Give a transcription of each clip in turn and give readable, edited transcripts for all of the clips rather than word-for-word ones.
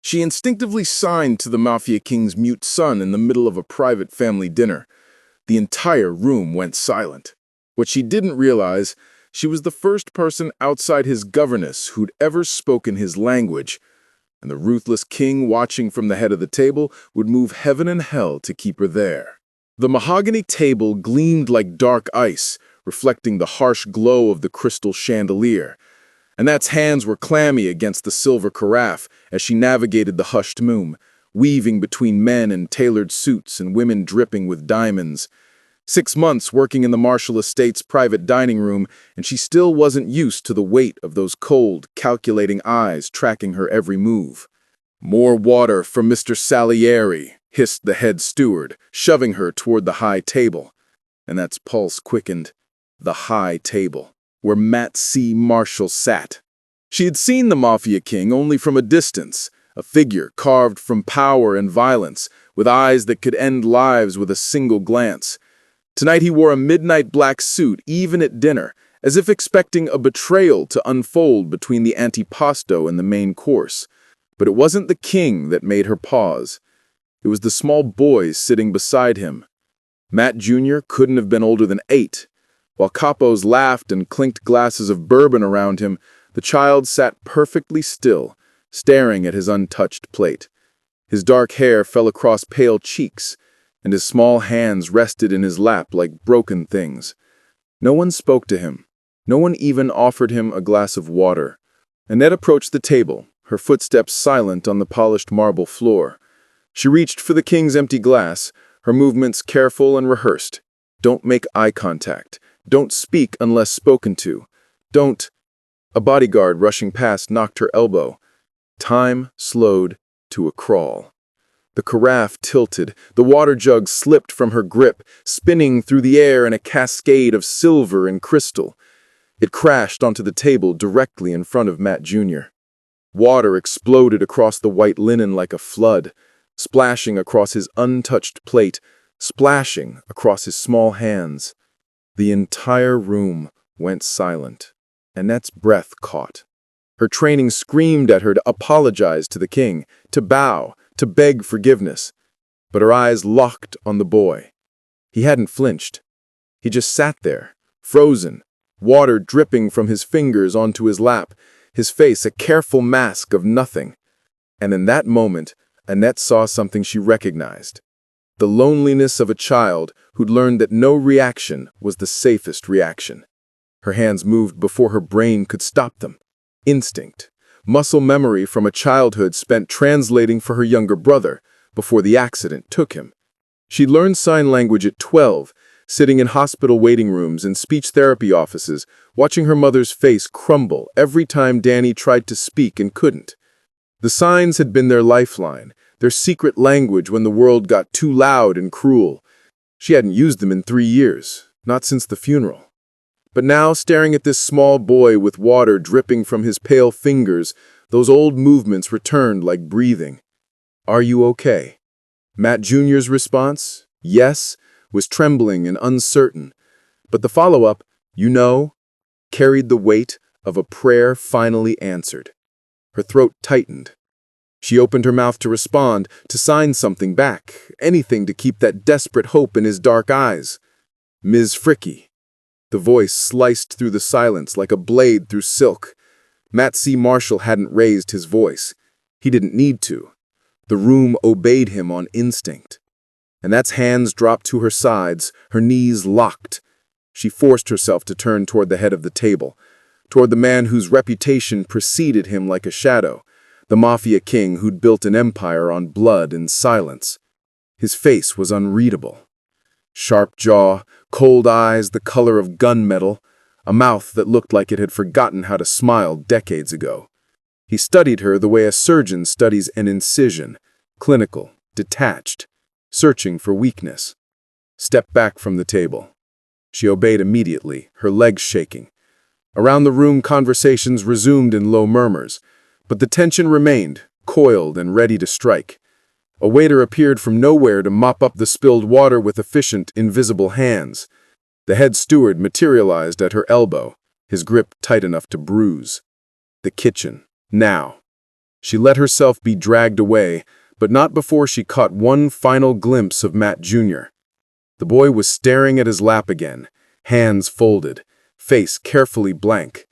She instinctively signed to the Mafia King's mute son in the middle of a private family dinner. The entire room went silent. What she didn't realize, she was the first person outside his governess who'd ever spoken his language, and the ruthless king watching from the head of the table would move heaven and hell to keep her there. The mahogany table gleamed like dark ice, reflecting the harsh glow of the crystal chandelier. Annette's hands were clammy against the silver carafe as she navigated the hushed room, weaving between men in tailored suits and women dripping with diamonds. 6 months working in the Marshall estate's private dining room, and she still wasn't used to the weight of those cold, calculating eyes tracking her every move. "More water for Mr. Salieri," hissed the head steward, shoving her toward the high table. Annette's pulse quickened. The high table, where Matt C. Marshall sat. She had seen the Mafia King only from a distance, a figure carved from power and violence, with eyes that could end lives with a single glance. Tonight he wore a midnight black suit even at dinner, as if expecting a betrayal to unfold between the antipasto and the main course. But it wasn't the king that made her pause. It was the small boys sitting beside him. Matt Jr. couldn't have been older than 8. While capos laughed and clinked glasses of bourbon around him, the child sat perfectly still, staring at his untouched plate. His dark hair fell across pale cheeks, and his small hands rested in his lap like broken things. No one spoke to him. No one even offered him a glass of water. Annette approached the table, her footsteps silent on the polished marble floor. She reached for the king's empty glass, her movements careful and rehearsed. "Don't make eye contact. Don't speak unless spoken to. Don't—" A bodyguard rushing past knocked her elbow. Time slowed to a crawl. The carafe tilted, the water jug slipped from her grip, spinning through the air in a cascade of silver and crystal. It crashed onto the table directly in front of Matt Jr. Water exploded across the white linen like a flood, splashing across his untouched plate, splashing across his small hands. The entire room went silent. Annette's breath caught. Her training screamed at her to apologize to the king, to bow, to beg forgiveness. But her eyes locked on the boy. He hadn't flinched. He just sat there, frozen, water dripping from his fingers onto his lap, his face a careful mask of nothing. And in that moment, Annette saw something she recognized. The loneliness of a child who'd learned that no reaction was the safest reaction. Her hands moved before her brain could stop them. Instinct, muscle memory from a childhood spent translating for her younger brother before the accident took him. She learned sign language at 12, sitting in hospital waiting rooms and speech therapy offices, watching her mother's face crumble every time Danny tried to speak and couldn't. The signs had been their lifeline, their secret language when the world got too loud and cruel. She hadn't used them in 3 years, not since the funeral. But now, staring at this small boy with water dripping from his pale fingers, those old movements returned like breathing. "Are you okay?" Matt Jr.'s response, yes, was trembling and uncertain. But the follow-up, "you know," carried the weight of a prayer finally answered. Her throat tightened. She opened her mouth to respond, to sign something back, anything to keep that desperate hope in his dark eyes. "Ms. Fricky." The voice sliced through the silence like a blade through silk. Matt C. Marshall hadn't raised his voice. He didn't need to. The room obeyed him on instinct. Annette's hands dropped to her sides, her knees locked. She forced herself to turn toward the head of the table, toward the man whose reputation preceded him like a shadow, the Mafia King who'd built an empire on blood and silence. His face was unreadable. Sharp jaw, cold eyes the color of gunmetal, a mouth that looked like it had forgotten how to smile decades ago. He studied her the way a surgeon studies an incision, clinical, detached, searching for weakness. Step back from the table. She obeyed immediately, her legs shaking. Around the room, conversations resumed in low murmurs, but the tension remained, coiled and ready to strike. A waiter appeared from nowhere to mop up the spilled water with efficient, invisible hands. The head steward materialized at her elbow, his grip tight enough to bruise. The kitchen, now. She let herself be dragged away, but not before she caught one final glimpse of Matt Jr. The boy was staring at his lap again, hands folded, face carefully blank.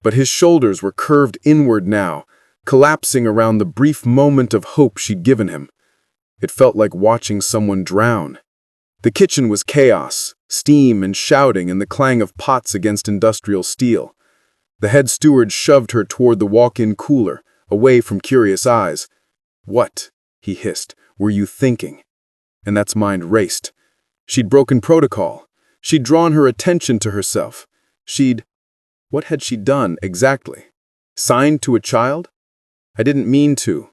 But his shoulders were curved inward now, collapsing around the brief moment of hope she'd given him. It felt like watching someone drown. The kitchen was chaos, steam and shouting and the clang of pots against industrial steel. The head steward shoved her toward the walk-in cooler, away from curious eyes. "What," he hissed, "were you thinking?" Annette's mind raced. She'd broken protocol. She'd drawn her attention to herself. What had she done, exactly? Signed to a child? "I didn't mean to."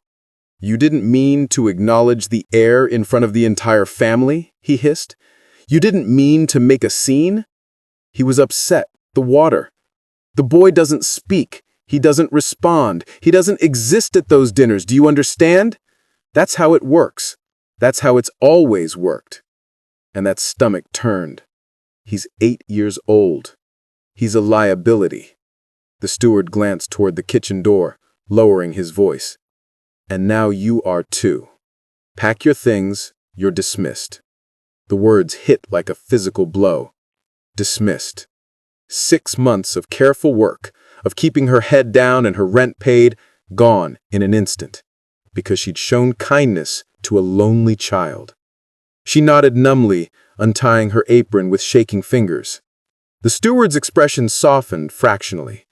"You didn't mean to acknowledge the heir in front of the entire family?" he hissed. "You didn't mean to make a scene?" He was upset. The water. "The boy doesn't speak. He doesn't respond. He doesn't exist at those dinners. Do you understand? That's how it works. That's how it's always worked." And that stomach turned. He's 8 years old. He's a liability. The steward glanced toward the kitchen door, lowering his voice. "And now you are too. Pack your things. You're dismissed." The words hit like a physical blow. Dismissed. 6 months of careful work, of keeping her head down and her rent paid, gone in an instant, because she'd shown kindness to a lonely child. She nodded numbly, untying her apron with shaking fingers. The steward's expression softened fractionally.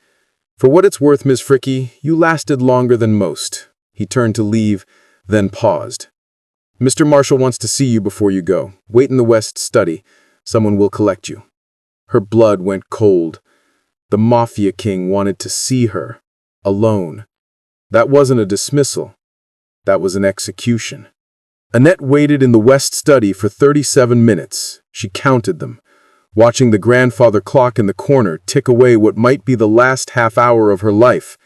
"For what it's worth, Miss Fricky, you lasted longer than most." He turned to leave, then paused. "Mr. Marshall wants to see you before you go. Wait in the West study. Someone will collect you." Her blood went cold. The Mafia King wanted to see her, alone. That wasn't a dismissal. That was an execution. Annette waited in the West study for 37 minutes. She counted them, watching the grandfather clock in the corner tick away what might be the last half hour of her life.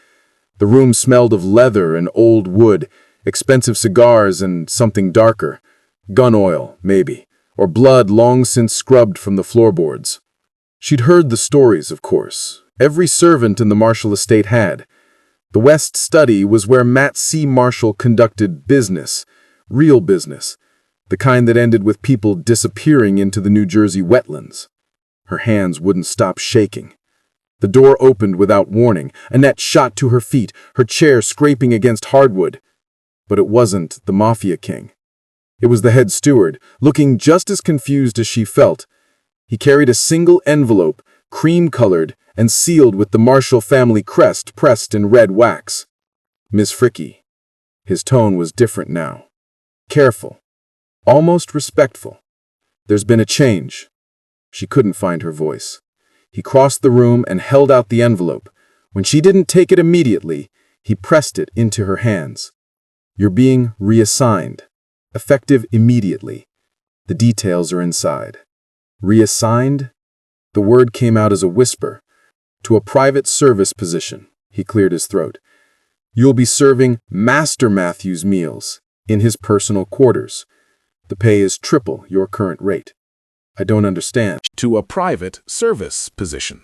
The room smelled of leather and old wood, expensive cigars and something darker. Gun oil, maybe, or blood long since scrubbed from the floorboards. She'd heard the stories, of course. Every servant in the Marshall estate had. The West study was where Matt C. Marshall conducted business, real business, the kind that ended with people disappearing into the New Jersey wetlands. Her hands wouldn't stop shaking. The door opened without warning. Annette shot to her feet, her chair scraping against hardwood. But it wasn't the Mafia King. It was the head steward, looking just as confused as she felt. He carried a single envelope, cream-colored and sealed with the Marshall family crest pressed in red wax. "Miss Fricky." His tone was different now. Careful. Almost respectful. "There's been a change." She couldn't find her voice. He crossed the room and held out the envelope. When she didn't take it immediately, he pressed it into her hands. "You're being reassigned. Effective immediately. The details are inside." "Reassigned?" The word came out as a whisper. "To a private service position." He cleared his throat. "You'll be serving Master Matthew's meals in his personal quarters. The pay is triple your current rate." "I don't understand." "To a private service position."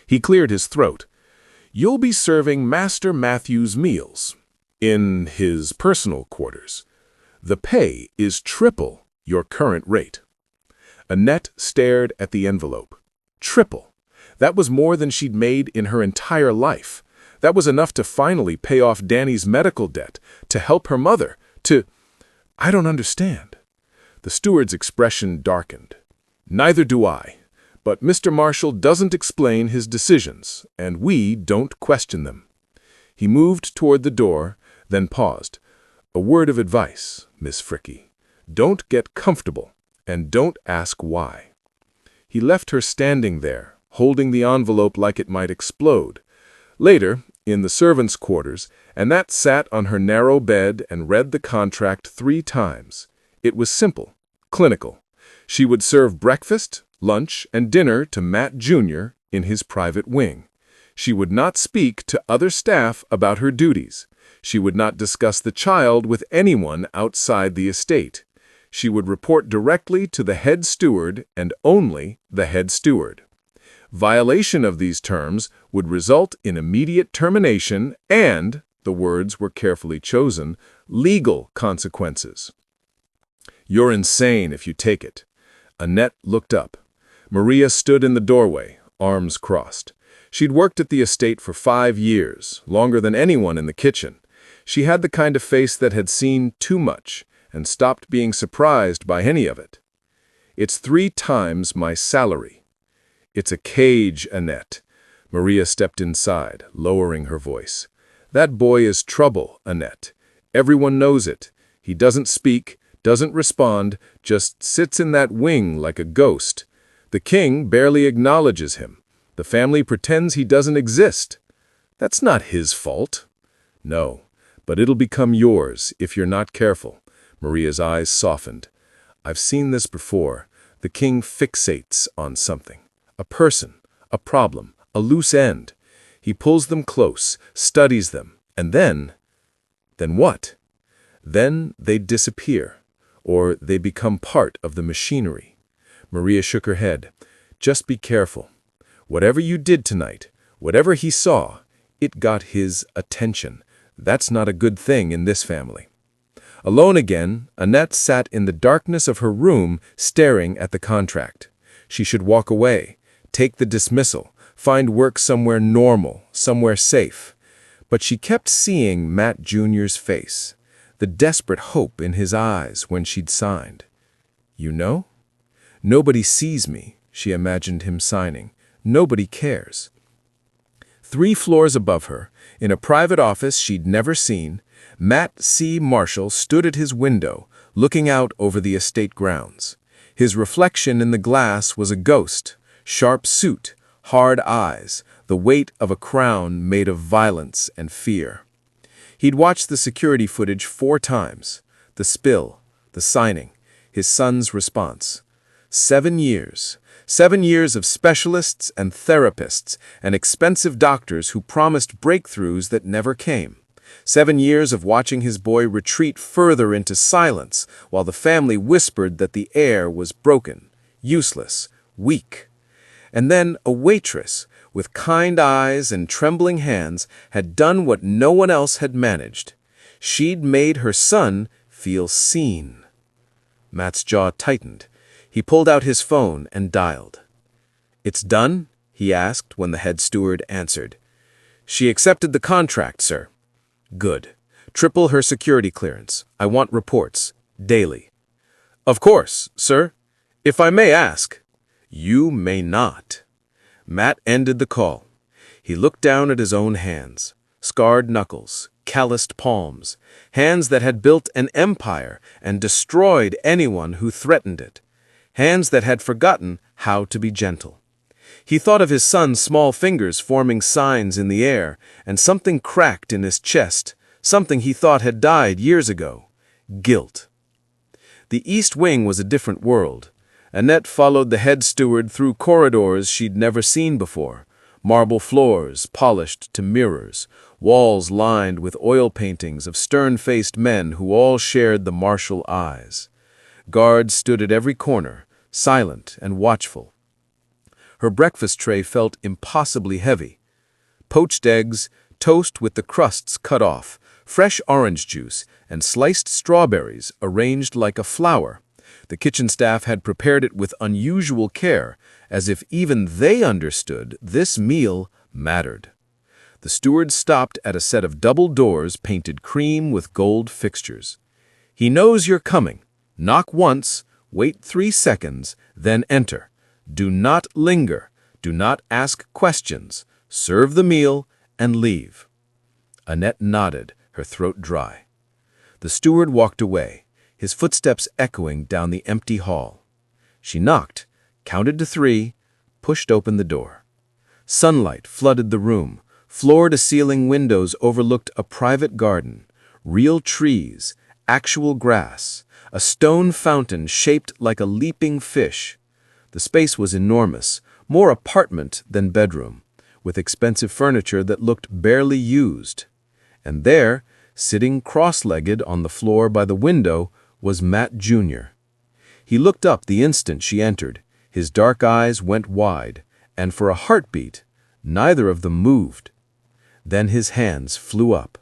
He cleared his throat. "You'll be serving Master Matthew's meals in his personal quarters. The pay is triple your current rate." Annette stared at the envelope. Triple. That was more than she'd made in her entire life. That was enough to finally pay off Danny's medical debt, to help her mother, I don't understand. The steward's expression darkened. "Neither do I. But Mr. Marshall doesn't explain his decisions, and we don't question them." He moved toward the door, then paused. "A word of advice, Miss Fricky. Don't get comfortable, and don't ask why." He left her standing there, holding the envelope like it might explode. Later, in the servants' quarters, Annette sat on her narrow bed and read the contract 3 times. It was simple, clinical. She would serve breakfast, lunch, and dinner to Matt Jr. in his private wing. She would not speak to other staff about her duties. She would not discuss the child with anyone outside the estate. She would report directly to the head steward and only the head steward. Violation of these terms would result in immediate termination and The words were carefully chosen, legal consequences. "You're insane if you take it." Annette looked up. Maria stood in the doorway, arms crossed. She'd worked at the estate for 5 years, longer than anyone in the kitchen. She had the kind of face that had seen too much and stopped being surprised by any of it. "It's 3 times my salary." "It's a cage, Annette." Maria stepped inside, lowering her voice. "That boy is trouble, Annette. Everyone knows it. He doesn't speak, doesn't respond, just sits in that wing like a ghost. The king barely acknowledges him. The family pretends he doesn't exist. That's not his fault." "No, but it'll become yours if you're not careful." Maria's eyes softened. "I've seen this before. The king fixates on something. A person, a problem, a loose end. He pulls them close, studies them, and then what? Then they disappear, or they become part of the machinery." Maria shook her head. "Just be careful. Whatever you did tonight, whatever he saw, it got his attention. That's not a good thing in this family." Alone again, Annette sat in the darkness of her room staring at the contract. She should walk away, take the dismissal, find work somewhere normal, somewhere safe. But she kept seeing Matt Jr.'s face, the desperate hope in his eyes when she'd signed. "You know? Nobody sees me," she imagined him signing. "Nobody cares." 3 floors above her, in a private office she'd never seen, Matt C. Marshall stood at his window, looking out over the estate grounds. His reflection in the glass was a ghost, sharp suit, hard eyes, the weight of a crown made of violence and fear. He'd watched the security footage 4 times, the spill, the signing, his son's response. 7 years. 7 years of specialists and therapists and expensive doctors who promised breakthroughs that never came. 7 years of watching his boy retreat further into silence while the family whispered that the heir was broken, useless, weak. And then a waitress, with kind eyes and trembling hands, had done what no one else had managed. She'd made her son feel seen. Matt's jaw tightened. He pulled out his phone and dialed. "It's done?" he asked when the head steward answered. "She accepted the contract, sir." "Good. Triple her security clearance. I want reports. Daily." "Of course, sir. If I may ask." "You may not." Matt ended the call. He looked down at his own hands. Scarred knuckles, calloused palms, hands that had built an empire and destroyed anyone who threatened it. Hands that had forgotten how to be gentle. He thought of his son's small fingers forming signs in the air, and something cracked in his chest, something he thought had died years ago. Guilt. The East Wing was a different world. Annette followed the head steward through corridors she'd never seen before. Marble floors, polished to mirrors, walls lined with oil paintings of stern-faced men who all shared the martial eyes. Guards stood at every corner, silent and watchful. Her breakfast tray felt impossibly heavy. Poached eggs, toast with the crusts cut off, fresh orange juice, and sliced strawberries arranged like a flower. The kitchen staff had prepared it with unusual care, as if even they understood this meal mattered. The steward stopped at a set of double doors painted cream with gold fixtures. "He knows you're coming. Knock once, wait 3 seconds, then enter. Do not linger. Do not ask questions. Serve the meal and leave." Annette nodded, her throat dry. The steward walked away, his footsteps echoing down the empty hall. She knocked, counted to 3, pushed open the door. Sunlight flooded the room. Floor-to-ceiling windows overlooked a private garden, real trees, actual grass, a stone fountain shaped like a leaping fish. The space was enormous, more apartment than bedroom, with expensive furniture that looked barely used. And there, sitting cross-legged on the floor by the window, was Matt Jr. He looked up the instant she entered. His dark eyes went wide, and for a heartbeat, neither of them moved. Then his hands flew up.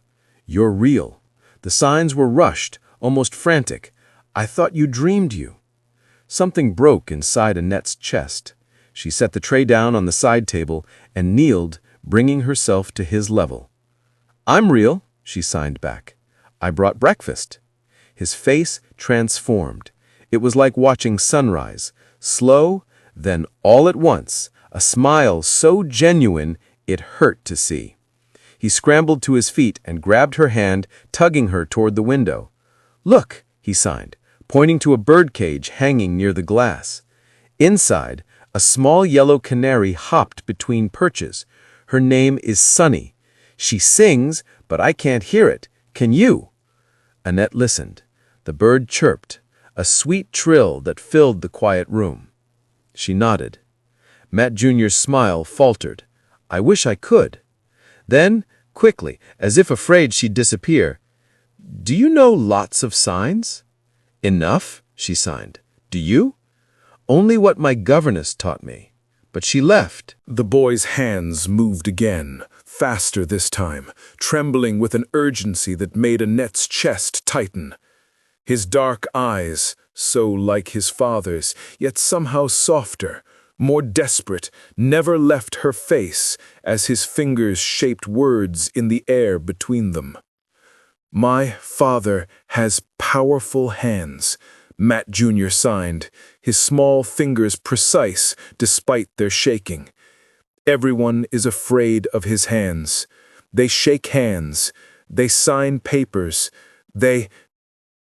"You're real." The signs were rushed, almost frantic. "I thought you dreamed you." Something broke inside Annette's chest. She set the tray down on the side table and kneeled, bringing herself to his level. "I'm real," she signed back. "I brought breakfast." His face transformed. It was like watching sunrise, slow, then all at once, a smile so genuine it hurt to see. He scrambled to his feet and grabbed her hand, tugging her toward the window. "Look," he signed, pointing to a birdcage hanging near the glass. Inside, a small yellow canary hopped between perches. "Her name is Sunny. She sings, but I can't hear it. Can you?" Annette listened. The bird chirped, a sweet trill that filled the quiet room. She nodded. Matt Jr.'s smile faltered. "I wish I could." Then, quickly, as if afraid she'd disappear, "Do you know lots of signs?" "Enough," she signed. "Do you?" "Only what my governess taught me." But she left. The boy's hands moved again, faster this time, trembling with an urgency that made Annette's chest tighten. His dark eyes, so like his father's, yet somehow softer, more desperate, never left her face as his fingers shaped words in the air between them. "My father has powerful hands," Matt Jr. signed, his small fingers precise despite their shaking. "Everyone is afraid of his hands. They shake hands. They sign papers. They—"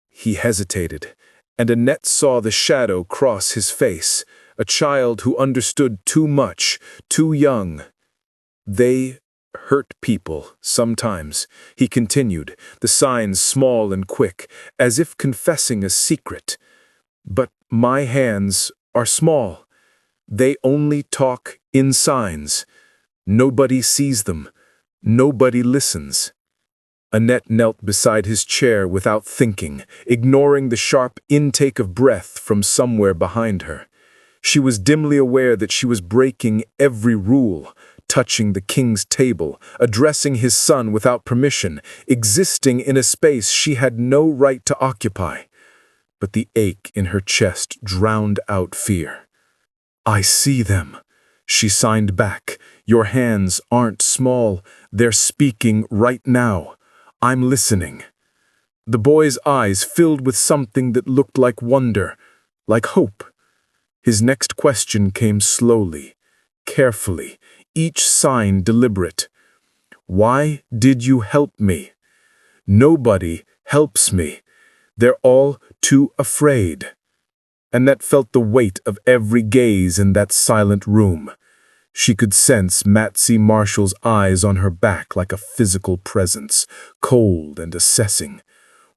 He hesitated, and Annette saw the shadow cross his face, a child who understood too much, too young. "They hurt people, sometimes," he continued, the signs small and quick, as if confessing a secret. "But my hands are small. They only talk in signs. Nobody sees them. Nobody listens." Annette knelt beside his chair without thinking, ignoring the sharp intake of breath from somewhere behind her. She was dimly aware that she was breaking every rule, touching the king's table, addressing his son without permission, existing in a space she had no right to occupy. But the ache in her chest drowned out fear. "I see them," she signed back. "Your hands aren't small. They're speaking right now. I'm listening." The boy's eyes filled with something that looked like wonder, like hope. His next question came slowly, carefully, each sign deliberate. "Why did you help me?" "Nobody helps me. They're all too afraid." Annette felt the weight of every gaze in that silent room. She could sense Matt C. Marshall's eyes on her back like a physical presence, cold and assessing.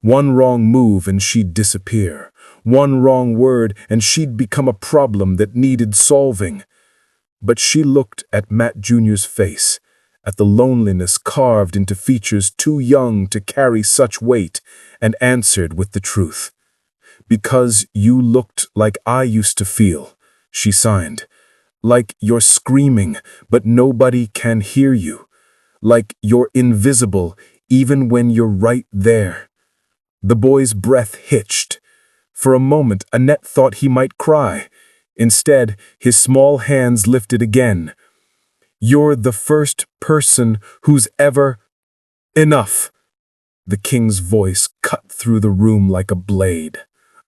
One wrong move and she'd disappear. One wrong word and she'd become a problem that needed solving. But she looked at Matt Jr.'s face, at the loneliness carved into features too young to carry such weight, and answered with the truth. "Because you looked like I used to feel," she signed. "Like you're screaming, but nobody can hear you. Like you're invisible, even when you're right there." The boy's breath hitched. For a moment, Annette thought he might cry. Instead, his small hands lifted again. "You're the first person who's ever—" "Enough!" The king's voice cut through the room like a blade.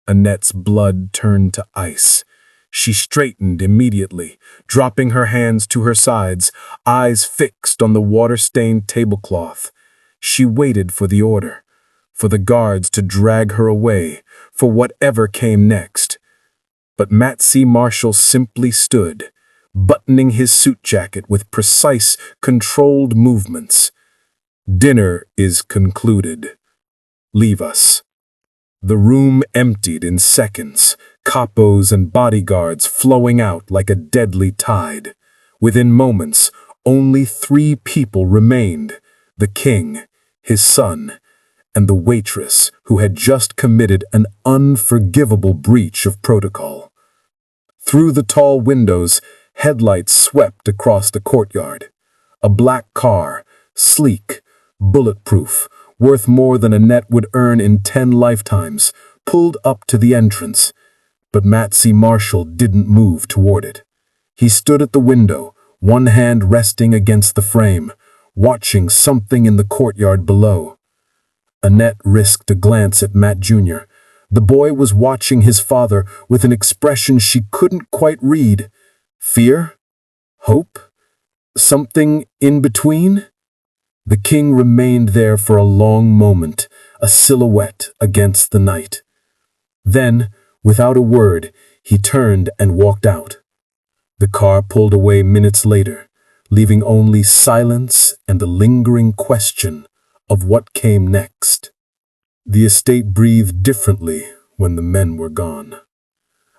Annette's blood turned to ice. She straightened immediately, dropping her hands to her sides, eyes fixed on the water-stained tablecloth. She waited for the order, for the guards to drag her away, for whatever came next. But Matt C. Marshall simply stood, buttoning his suit jacket with precise, controlled movements. "Dinner is concluded. Leave us." The room emptied in seconds, capos and bodyguards flowing out like a deadly tide. Within moments, only 3 people remained: the king, his son, and the waitress who had just committed an unforgivable breach of protocol. Through the tall windows, headlights swept across the courtyard. A black car, sleek, bulletproof, worth more than Annette would earn in 10 lifetimes, pulled up to the entrance. But Matsy Marshall didn't move toward it. He stood at the window, one hand resting against the frame, watching something in the courtyard below. Annette risked a glance at Matt Jr. The boy was watching his father with an expression she couldn't quite read. Fear? Hope? Something in between? The king remained there for a long moment, a silhouette against the night. Then, without a word, he turned and walked out. The car pulled away minutes later, leaving only silence and the lingering question of what came next. The estate breathed differently when the men were gone.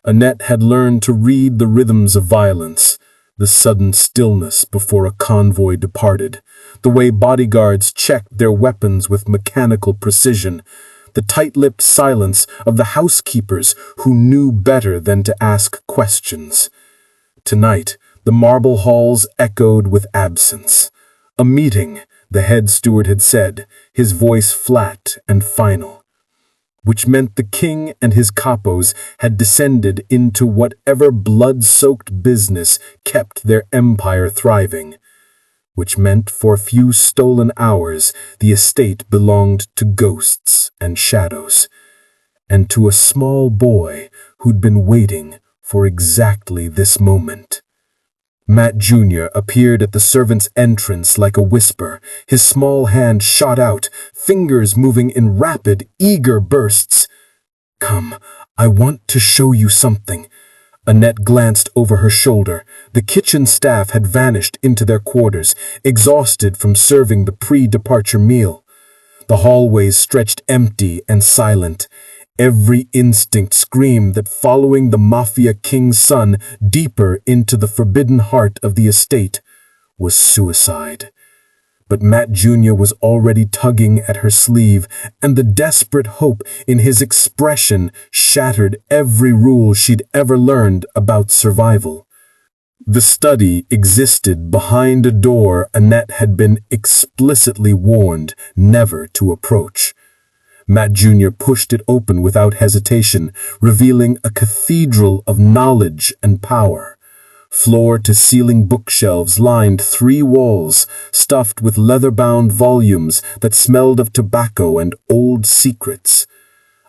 Annette had learned to read the rhythms of violence, the sudden stillness before a convoy departed, the way bodyguards checked their weapons with mechanical precision, the tight-lipped silence of the housekeepers who knew better than to ask questions. Tonight, the marble halls echoed with absence. A meeting, the head steward had said, his voice flat and final, which meant the king and his capos had descended into whatever blood-soaked business kept their empire thriving, which meant for a few stolen hours the estate belonged to ghosts and shadows, and to a small boy who'd been waiting for exactly this moment. Matt Jr. appeared at the servant's entrance like a whisper. His small hand shot out, fingers moving in rapid, eager bursts. "Come, I want to show you something." Annette glanced over her shoulder. The kitchen staff had vanished into their quarters, exhausted from serving the pre-departure meal. The hallways stretched empty and silent. Every instinct screamed that following the Mafia King's son deeper into the forbidden heart of the estate was suicide. But Matt Jr. was already tugging at her sleeve, and the desperate hope in his expression shattered every rule she'd ever learned about survival. The study existed behind a door Annette had been explicitly warned never to approach. Matt Jr. pushed it open without hesitation, revealing a cathedral of knowledge and power. Floor-to-ceiling bookshelves lined 3 walls, stuffed with leather-bound volumes that smelled of tobacco and old secrets.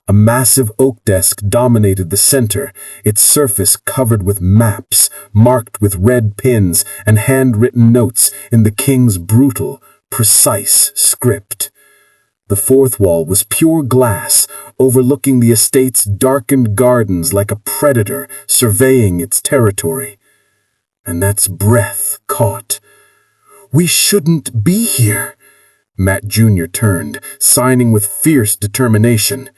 A massive oak desk dominated the center, its surface covered with maps, marked with red pins and handwritten notes in the king's brutal, precise script. The 4th wall was pure glass, overlooking the estate's darkened gardens like a predator surveying its territory. Annette's breath caught. "We shouldn't be here." Matt Jr. turned, signing with fierce determination.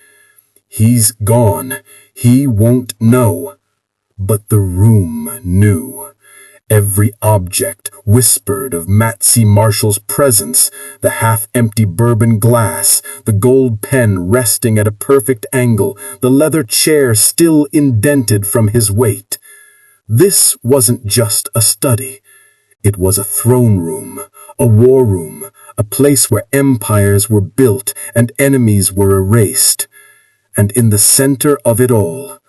"He's gone. He won't know." But the room knew. Every object whispered of Matsy Marshall's presence, the half-empty bourbon glass, the gold pen resting at a perfect angle, the leather chair still indented from his weight. This wasn't just a study. It was a throne room, a war room, a place where empires were built and enemies were erased. And in the center of it all,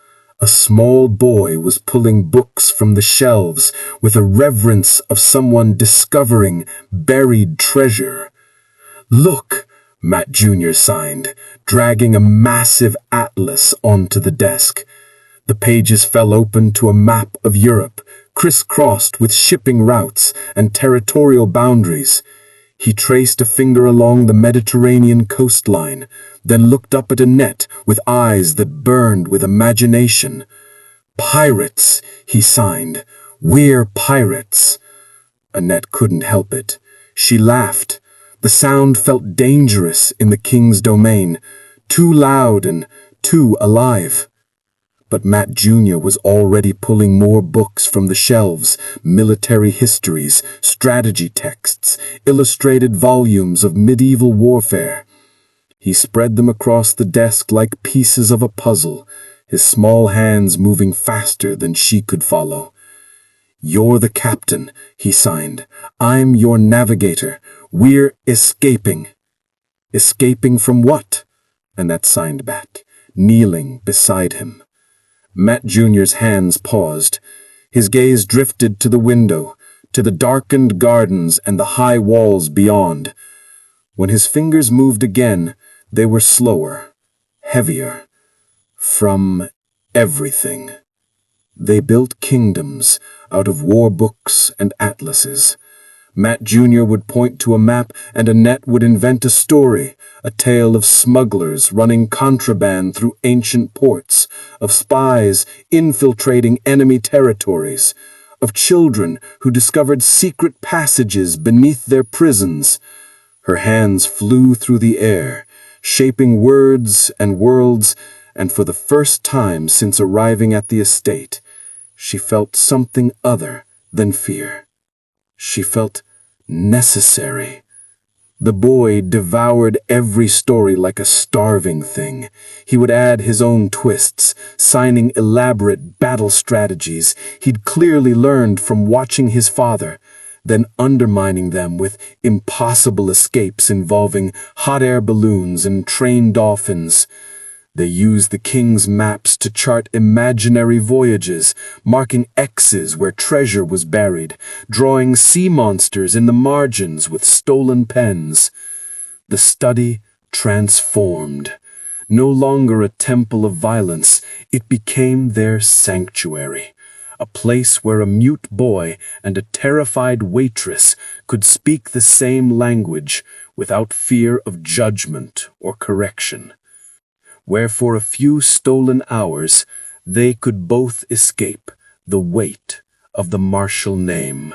a small boy was pulling books from the shelves with a reverence of someone discovering buried treasure. "Look," Matt Jr. signed, dragging a massive atlas onto the desk. The pages fell open to a map of Europe, crisscrossed with shipping routes and territorial boundaries. He traced a finger along the Mediterranean coastline, then looked up at Annette with eyes that burned with imagination. "Pirates," he signed. "We're pirates." Annette couldn't help it. She laughed. The sound felt dangerous in the king's domain, too loud and too alive. But Matt Jr. was already pulling more books from the shelves, military histories, strategy texts, illustrated volumes of medieval warfare. He spread them across the desk like pieces of a puzzle, his small hands moving faster than she could follow. "You're the captain," he signed. "I'm your navigator. We're escaping." Escaping from what? Annette signed back, kneeling beside him. Matt Jr.'s hands paused. His gaze drifted to the window, to the darkened gardens and the high walls beyond. When his fingers moved again, they were slower, heavier. From everything. They built kingdoms out of war books and atlases. Matt Jr. would point to a map and Annette would invent a story, a tale of smugglers running contraband through ancient ports, of spies infiltrating enemy territories, of children who discovered secret passages beneath their prisons. Her hands flew through the air, shaping words and worlds, and for the first time since arriving at the estate, she felt something other than fear. She felt necessary. The boy devoured every story like a starving thing. He would add his own twists, signing elaborate battle strategies he'd clearly learned from watching his father, then undermining them with impossible escapes involving hot air balloons and trained dolphins. They used the king's maps to chart imaginary voyages, marking X's where treasure was buried, drawing sea monsters in the margins with stolen pens. The study transformed. No longer a temple of violence, it became their sanctuary, a place where a mute boy and a terrified waitress could speak the same language without fear of judgment or correction, where for a few stolen hours they could both escape the weight of the martial name.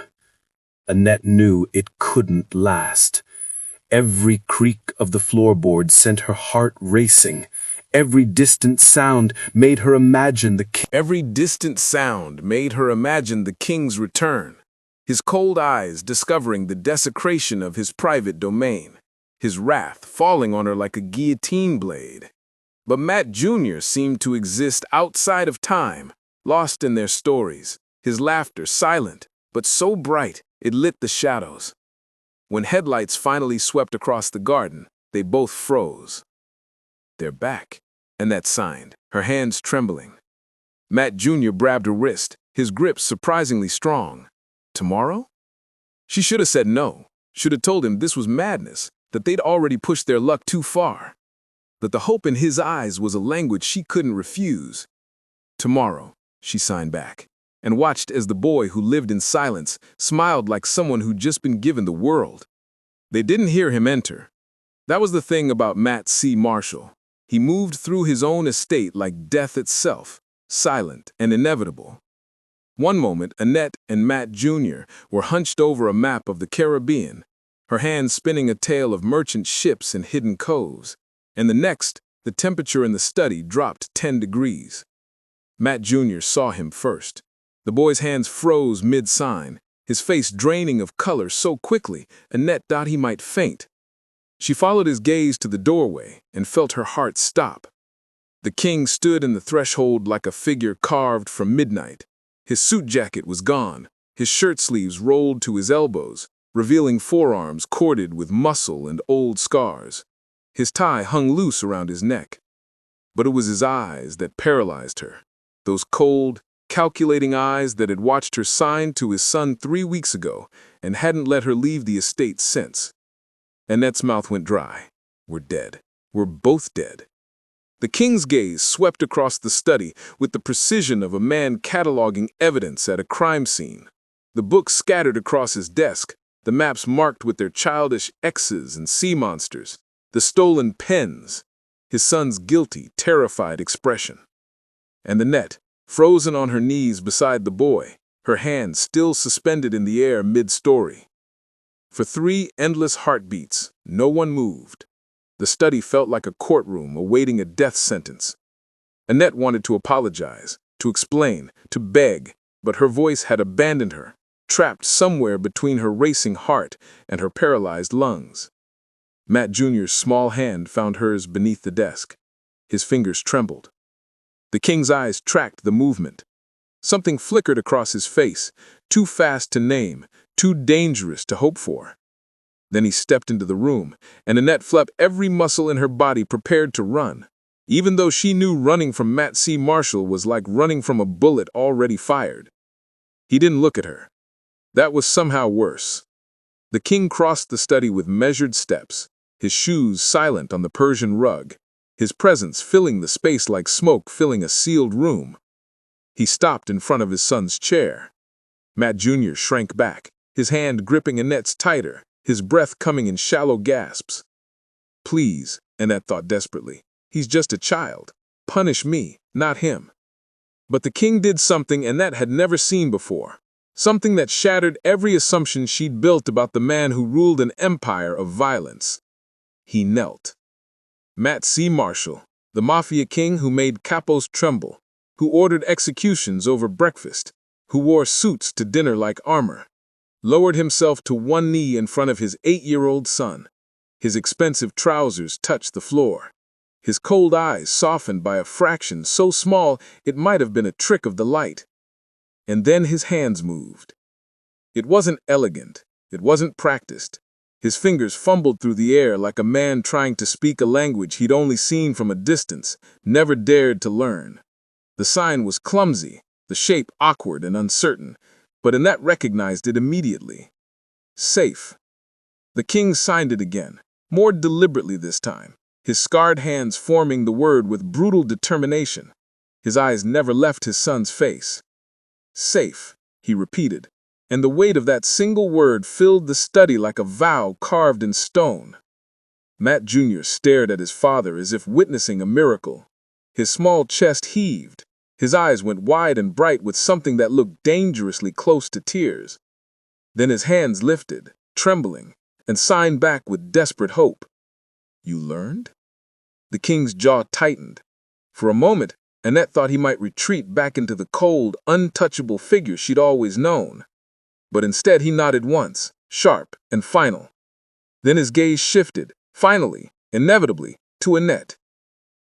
Annette knew it couldn't last. Every creak of the floorboard sent her heart racing. Every distant sound made her imagine the king's return, his cold eyes discovering the desecration of his private domain, his wrath falling on her like a guillotine blade. But Matt Jr. seemed to exist outside of time, lost in their stories, his laughter silent, but so bright it lit the shadows. When headlights finally swept across the garden, they both froze. "They're back," Annette signed, her hands trembling. Matt Jr. grabbed her wrist, his grip surprisingly strong. "Tomorrow?" She should have said no, should have told him this was madness, that they'd already pushed their luck too far. That the hope in his eyes was a language she couldn't refuse. "Tomorrow," she signed back, and watched as the boy who lived in silence smiled like someone who'd just been given the world. They didn't hear him enter. That was the thing about Matt C. Marshall. He moved through his own estate like death itself, silent and inevitable. One moment, Annette and Matt Jr. were hunched over a map of the Caribbean, her hands spinning a tale of merchant ships and hidden coves. And the next, the temperature in the study dropped 10 degrees. Matt Jr. saw him first. The boy's hands froze mid-sign, his face draining of color so quickly Annette thought he might faint. She followed his gaze to the doorway and felt her heart stop. The king stood in the threshold like a figure carved from midnight. His suit jacket was gone, his shirt sleeves rolled to his elbows, revealing forearms corded with muscle and old scars. His tie hung loose around his neck. But it was his eyes that paralyzed her. Those cold, calculating eyes that had watched her sign to his son 3 weeks ago and hadn't let her leave the estate since. Annette's mouth went dry. "We're dead. We're both dead." The king's gaze swept across the study with the precision of a man cataloging evidence at a crime scene. The books scattered across his desk, the maps marked with their childish X's and sea monsters, the stolen pens, his son's guilty, terrified expression. And Annette, frozen on her knees beside the boy, her hands still suspended in the air mid-story. For 3 endless heartbeats, no one moved. The study felt like a courtroom awaiting a death sentence. Annette wanted to apologize, to explain, to beg, but her voice had abandoned her, trapped somewhere between her racing heart and her paralyzed lungs. Matt Jr.'s small hand found hers beneath the desk. His fingers trembled. The king's eyes tracked the movement. Something flickered across his face, too fast to name, too dangerous to hope for. Then he stepped into the room, and Annette flapped every muscle in her body prepared to run, even though she knew running from Matt C. Marshall was like running from a bullet already fired. He didn't look at her. That was somehow worse. The king crossed the study with measured steps, his shoes silent on the Persian rug, his presence filling the space like smoke filling a sealed room. He stopped in front of his son's chair. Matt Jr. shrank back, his hand gripping Annette's tighter, his breath coming in shallow gasps. Please, Annette thought desperately. He's just a child. Punish me, not him. But the king did something Annette had never seen before. Something that shattered every assumption she'd built about the man who ruled an empire of violence. He knelt. Matt C. Marshall, the Mafia king who made capos tremble, who ordered executions over breakfast, who wore suits to dinner like armor, lowered himself to one knee in front of his 8-year-old son. His expensive trousers touched the floor. His cold eyes softened by a fraction so small it might have been a trick of the light. And then his hands moved. It wasn't elegant. It wasn't practiced. His fingers fumbled through the air like a man trying to speak a language he'd only seen from a distance, never dared to learn. The sign was clumsy, the shape awkward and uncertain, but Annette recognized it immediately. Safe. The king signed it again, more deliberately this time, his scarred hands forming the word with brutal determination. His eyes never left his son's face. Safe, he repeated, and the weight of that single word filled the study like a vow carved in stone. Matt Jr. stared at his father as if witnessing a miracle. His small chest heaved. His eyes went wide and bright with something that looked dangerously close to tears. Then his hands lifted, trembling, and signed back with desperate hope. You learned? The king's jaw tightened. For a moment, Annette thought he might retreat back into the cold, untouchable figure she'd always known. But instead he nodded once, sharp and final. Then his gaze shifted, finally, inevitably, to Annette.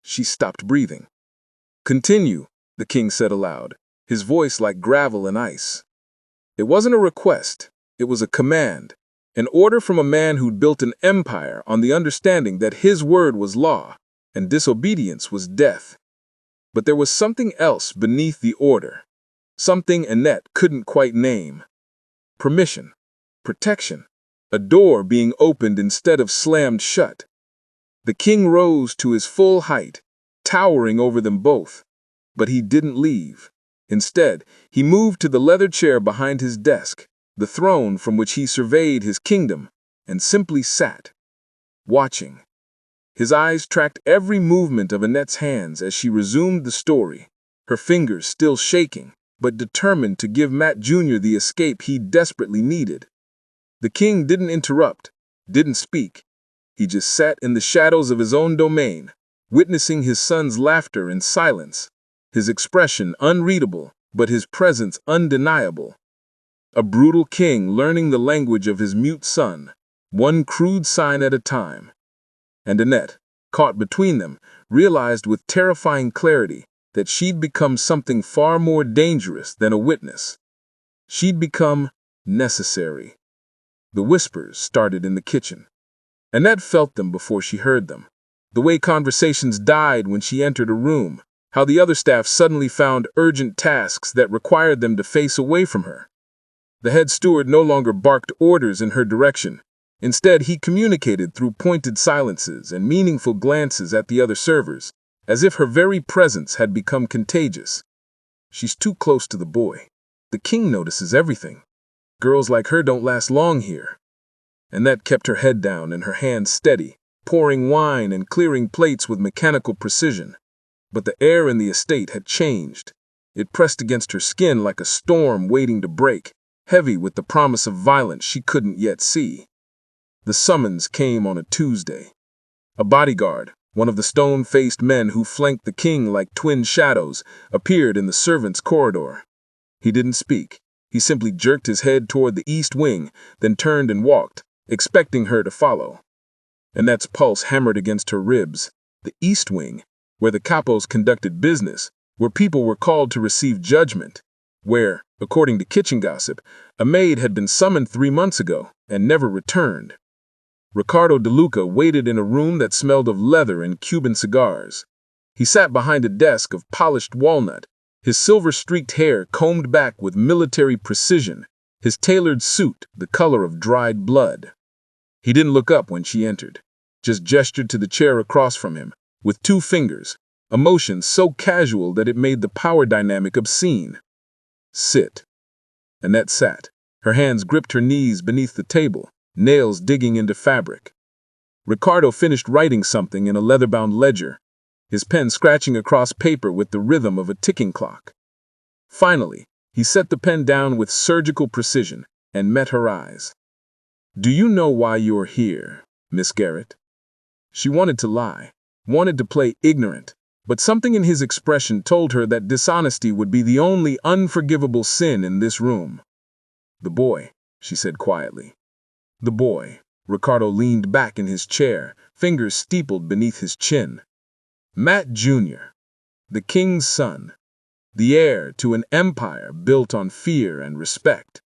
She stopped breathing. Continue, the king said aloud, his voice like gravel and ice. It wasn't a request, it was a command, an order from a man who'd built an empire on the understanding that his word was law and disobedience was death. But there was something else beneath the order, something Annette couldn't quite name. Permission, protection, a door being opened instead of slammed shut. The king rose to his full height, towering over them both. But he didn't leave. Instead, he moved to the leather chair behind his desk, the throne from which he surveyed his kingdom, and simply sat, watching. His eyes tracked every movement of Annette's hands as she resumed the story, her fingers still shaking, but determined to give Matt Jr. the escape he desperately needed. The king didn't interrupt, didn't speak. He just sat in the shadows of his own domain, witnessing his son's laughter in silence, his expression unreadable, but his presence undeniable. A brutal king learning the language of his mute son, one crude sign at a time. And Annette, caught between them, realized with terrifying clarity that she'd become something far more dangerous than a witness. She'd become necessary. The whispers started in the kitchen. Annette felt them before she heard them. The way conversations died when she entered a room, how the other staff suddenly found urgent tasks that required them to face away from her. The head steward no longer barked orders in her direction. Instead, he communicated through pointed silences and meaningful glances at the other servers, as if her very presence had become contagious. She's too close to the boy. The king notices everything. Girls like her don't last long here. Annette kept her head down and her hands steady, pouring wine and clearing plates with mechanical precision. But the air in the estate had changed. It pressed against her skin like a storm waiting to break, heavy with the promise of violence she couldn't yet see. The summons came on a Tuesday. A bodyguard, one of the stone-faced men who flanked the king like twin shadows, appeared in the servants' corridor. He didn't speak. He simply jerked his head toward the east wing, then turned and walked, expecting her to follow. Annette's pulse hammered against her ribs. The east wing, where the capos conducted business, where people were called to receive judgment, where, according to kitchen gossip, a maid had been summoned 3 months ago and never returned. Ricardo DeLuca waited in a room that smelled of leather and Cuban cigars. He sat behind a desk of polished walnut, his silver-streaked hair combed back with military precision, his tailored suit the color of dried blood. He didn't look up when she entered, just gestured to the chair across from him, with 2 fingers, a motion so casual that it made the power dynamic obscene. Sit. Annette sat. Her hands gripped her knees beneath the table, nails digging into fabric. Ricardo finished writing something in a leather-bound ledger, his pen scratching across paper with the rhythm of a ticking clock. Finally, he set the pen down with surgical precision and met her eyes. "Do you know why you're here, Miss Garrett?" She wanted to lie, wanted to play ignorant, but something in his expression told her that dishonesty would be the only unforgivable sin in this room. "The boy," she said quietly. "The boy." Ricardo leaned back in his chair, fingers steepled beneath his chin. Matt Jr., the king's son, the heir to an empire built on fear and respect.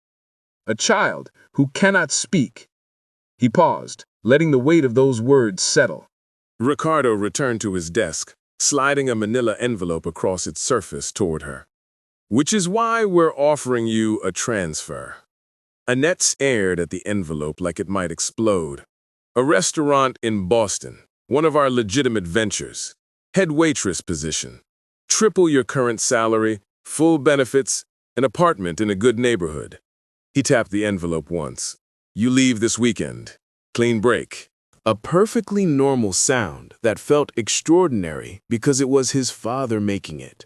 A child who cannot speak. He paused, letting the weight of those words settle. Ricardo returned to his desk, sliding a manila envelope across its surface toward her. "Which is why we're offering you a transfer." Annette stared at the envelope like it might explode. "A restaurant in Boston, one of our legitimate ventures. Head waitress position. Triple your current salary, full benefits, an apartment in a good neighborhood." He tapped the envelope once. "You leave this weekend. Clean break." A perfectly normal sound that felt extraordinary because it was his father making it.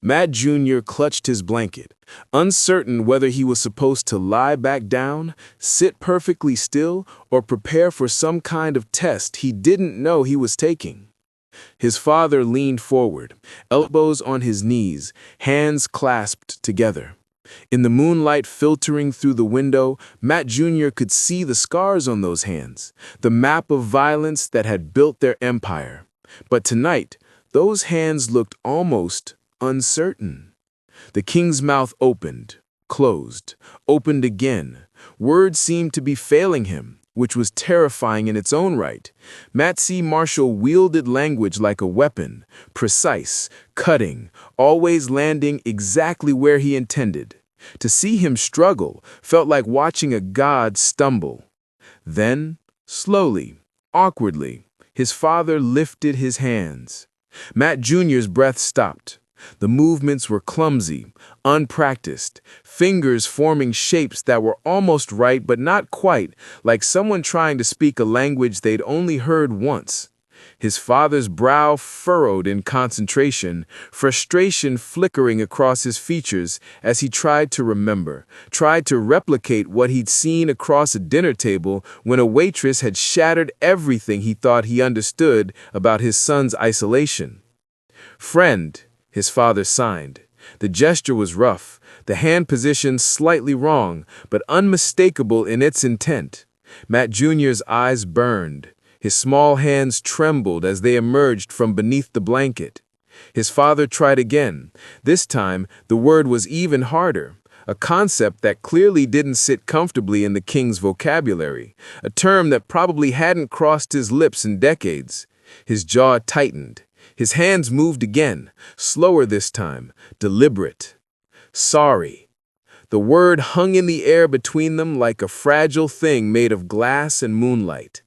Matt Jr. clutched his blanket, uncertain whether he was supposed to lie back down, sit perfectly still, or prepare for some kind of test he didn't know he was taking. His father leaned forward, elbows on his knees, hands clasped together. In the moonlight filtering through the window, Matt Jr. could see the scars on those hands, the map of violence that had built their empire. But tonight, those hands looked almost uncertain. The king's mouth opened, closed, opened again. Words seemed to be failing him, which was terrifying in its own right. Matt C. Marshall wielded language like a weapon, precise, cutting, always landing exactly where he intended. To see him struggle felt like watching a god stumble. Then, slowly, awkwardly, his father lifted his hands. Matt Jr.'s breath stopped. The movements were clumsy, unpracticed, fingers forming shapes that were almost right but not quite, like someone trying to speak a language they'd only heard once. His father's brow furrowed in concentration, frustration flickering across his features as he tried to remember, tried to replicate what he'd seen across a dinner table when a waitress had shattered everything he thought he understood about his son's isolation. "Friend," his father signed. The gesture was rough, the hand position slightly wrong, but unmistakable in its intent. Matt Jr.'s eyes burned. His small hands trembled as they emerged from beneath the blanket. His father tried again. This time, the word was even harder, a concept that clearly didn't sit comfortably in the king's vocabulary, a term that probably hadn't crossed his lips in decades. His jaw tightened. His hands moved again, slower this time, deliberate. "Sorry." The word hung in the air between them like a fragile thing made of glass and moonlight.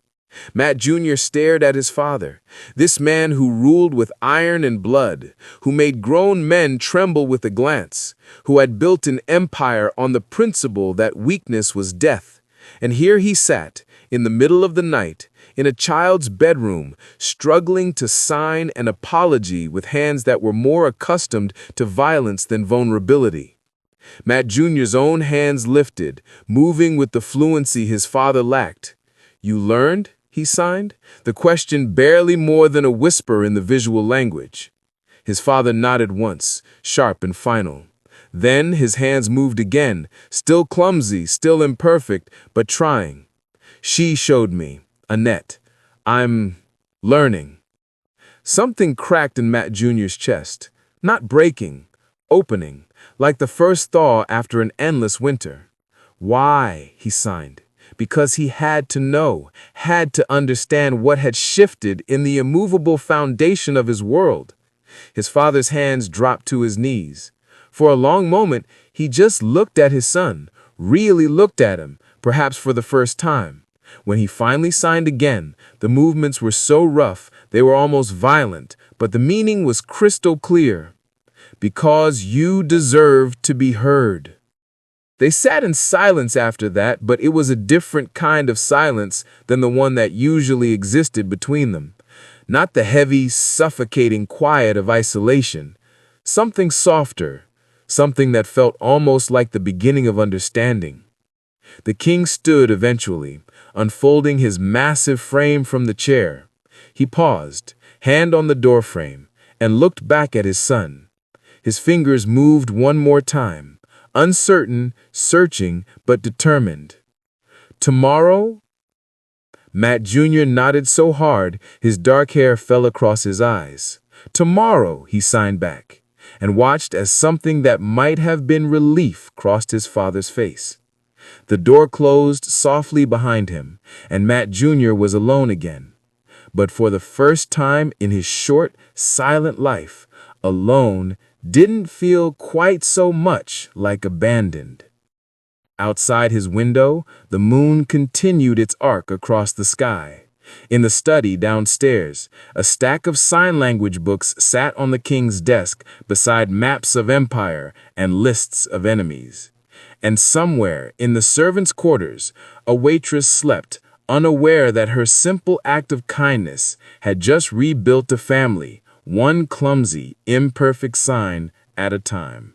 Matt Jr. stared at his father, this man who ruled with iron and blood, who made grown men tremble with a glance, who had built an empire on the principle that weakness was death. And here he sat, in the middle of the night, in a child's bedroom, struggling to sign an apology with hands that were more accustomed to violence than vulnerability. Matt Jr.'s own hands lifted, moving with the fluency his father lacked. "You learned?" he signed, the question barely more than a whisper in the visual language. His father nodded once, sharp and final. Then his hands moved again, still clumsy, still imperfect, but trying. "She showed me. Annette. I'm learning." Something cracked in Matt Jr.'s chest, not breaking, opening, like the first thaw after an endless winter. "Why?" he signed, because he had to know, had to understand what had shifted in the immovable foundation of his world. His father's hands dropped to his knees. For a long moment, he just looked at his son, really looked at him, perhaps for the first time. When he finally signed again, the movements were so rough, they were almost violent, but the meaning was crystal clear. Because you deserve to be heard. They sat in silence after that, but it was a different kind of silence than the one that usually existed between them. Not the heavy, suffocating quiet of isolation. Something softer, something that felt almost like the beginning of understanding. The king stood eventually, unfolding his massive frame from the chair. He paused, hand on the doorframe, and looked back at his son. His fingers moved one more time, uncertain, searching, but determined. Tomorrow? Matt Jr. nodded so hard, his dark hair fell across his eyes. Tomorrow, he signed back, and watched as something that might have been relief crossed his father's face. The door closed softly behind him, and Matt Jr. was alone again. But for the first time in his short, silent life, alone didn't feel quite so much like abandoned. Outside his window, the moon continued its arc across the sky. In the study downstairs, a stack of sign language books sat on the king's desk beside maps of empire and lists of enemies. And somewhere in the servants' quarters, a waitress slept, unaware that her simple act of kindness had just rebuilt a family, one clumsy, imperfect sign at a time.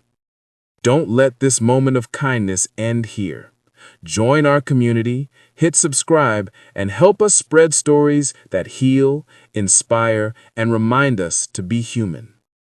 Don't let this moment of kindness end here. Join our community, hit subscribe, and help us spread stories that heal, inspire, and remind us to be human.